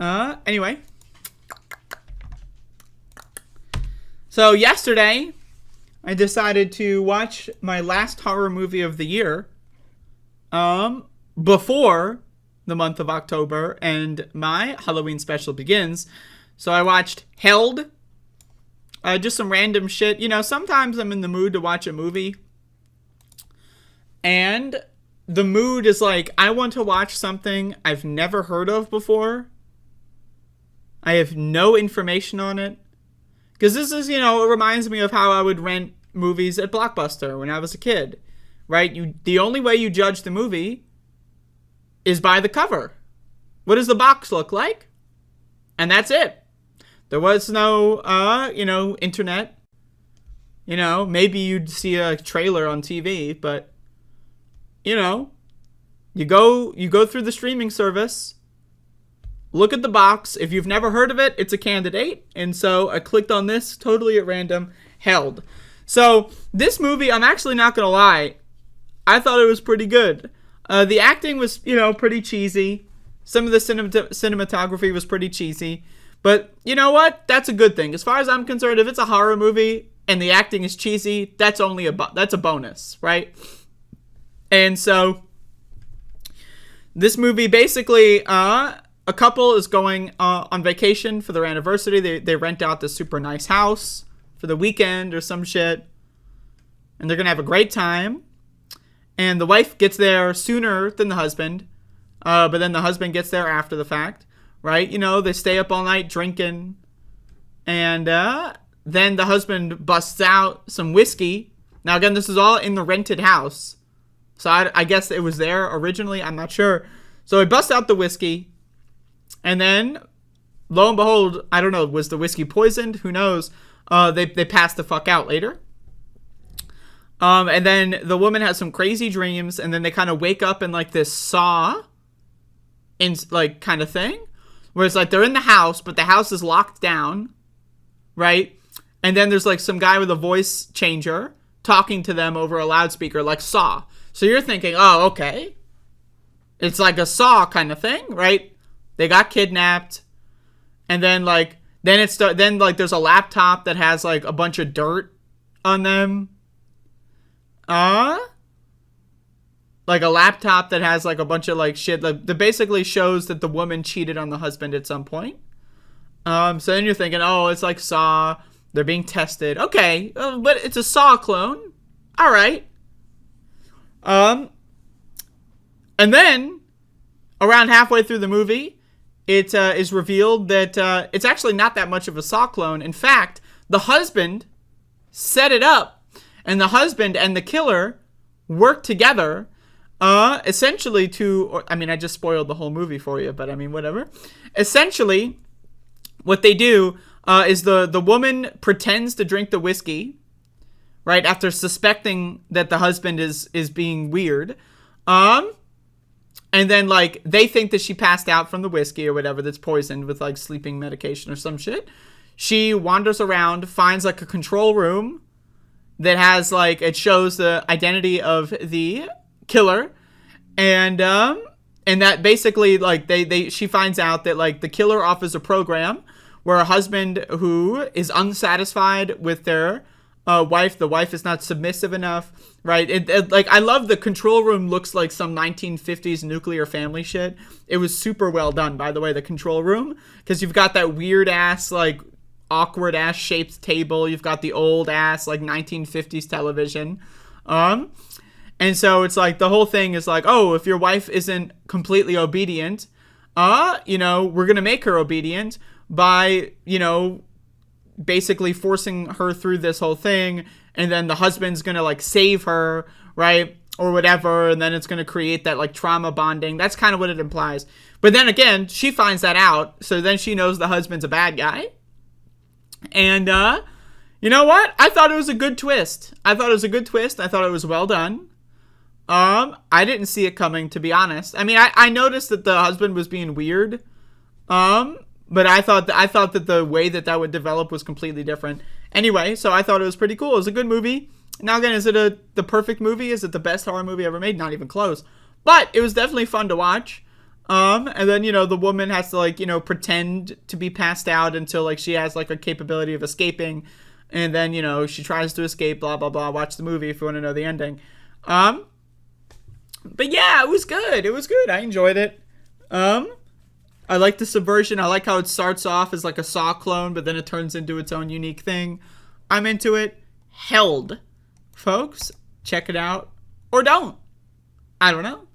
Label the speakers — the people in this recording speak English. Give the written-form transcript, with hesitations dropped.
Speaker 1: Anyway. So yesterday, I decided to watch my last horror movie of the year. Before the month of October and my Halloween special begins. So I watched Held. Just some random shit. You know, sometimes I'm in the mood to watch a movie. And the mood is like, I want to watch something I've never heard of before. I have no information on it. Because this is, you know, it reminds me of how I would rent movies at Blockbuster when I was a kid. Right? The only way you judge the movie is by the cover. What does the box look like? And that's it. There was no, internet. You know, maybe you'd see a trailer on TV, but, you know, you go through the streaming service, look at the box. If you've never heard of it, it's a candidate. And so I clicked on this totally at random, Held. So this movie, I'm actually not going to lie, I thought it was pretty good. The acting was, pretty cheesy. Some of the cinematography was pretty cheesy. But you know what? That's a good thing. As far as I'm concerned, if it's a horror movie and the acting is cheesy, that's that's a bonus, right? And so this movie basically, a couple is going on vacation for their anniversary. They rent out this super nice house for the weekend or some shit. And they're going to have a great time. And the wife gets there sooner than the husband. But then the husband gets there after the fact. Right? You know, they stay up all night drinking. And then the husband busts out some whiskey. Now, again, this is all in the rented house. So I guess it was there originally. I'm not sure. So he busts out the whiskey. And then, lo and behold, I don't know, was the whiskey poisoned? Who knows? They pass the fuck out later. And then the woman has some crazy dreams, and then they kind of wake up in like this Saw like kind of thing, where it's like they're in the house, but the house is locked down, right? And then there's like some guy with a voice changer talking to them over a loudspeaker, like Saw. So you're thinking, oh, okay, it's like a Saw kind of thing, right? They got kidnapped, and then there's a laptop that has like a bunch of dirt on them. Like a laptop that has like a bunch of like shit that basically shows that the woman cheated on the husband at some point. So then you're thinking, oh, it's like Saw. They're being tested. Okay, but it's a Saw clone. All right. And then around halfway through the movie, it is revealed that it's actually not that much of a Saw clone. In fact, the husband set it up. And the husband and the killer work together, essentially I just spoiled the whole movie for you, but I mean, whatever. Essentially, what they do is the woman pretends to drink the whiskey, right, after suspecting that the husband is being weird. And then, like, they think that she passed out from the whiskey or whatever that's poisoned with, like, sleeping medication or some shit. She wanders around, finds, like, a control room that has, like, it shows the identity of the killer, and that basically, like, she finds out that, like, the killer offers a program where a husband who is unsatisfied with their wife, the wife is not submissive enough, right? Like, I love the control room looks like some 1950s nuclear family shit. It was super well done, by the way, the control room, because you've got that weird ass, like, awkward ass shaped table. You've got the old ass like 1950s television. And so it's like the whole thing is like, oh, if your wife isn't completely obedient, we're going to make her obedient by, basically forcing her through this whole thing. And then the husband's going to like save her, right? Or whatever. And then it's going to create that like trauma bonding. That's kind of what it implies. But then again, she finds that out. So then she knows the husband's a bad guy. And, you know what? I thought it was a good twist. I thought it was well done. I didn't see it coming, to be honest. I mean, I noticed that the husband was being weird. But I thought that the way that would develop was completely different. Anyway, so I thought it was pretty cool. It was a good movie. Now again, is it the perfect movie? Is it the best horror movie ever made? Not even close. But it was definitely fun to watch. And then, the woman has to, like, pretend to be passed out until, like, she has, like, a capability of escaping. And then, she tries to escape, blah, blah, blah. Watch the movie if you want to know the ending. But yeah, it was good. It was good. I enjoyed it. I like the Subversion. I like how it starts off as, like, a Saw clone, but then it turns into its own unique thing. I'm into it. Held. Folks, check it out. Or don't. I don't know.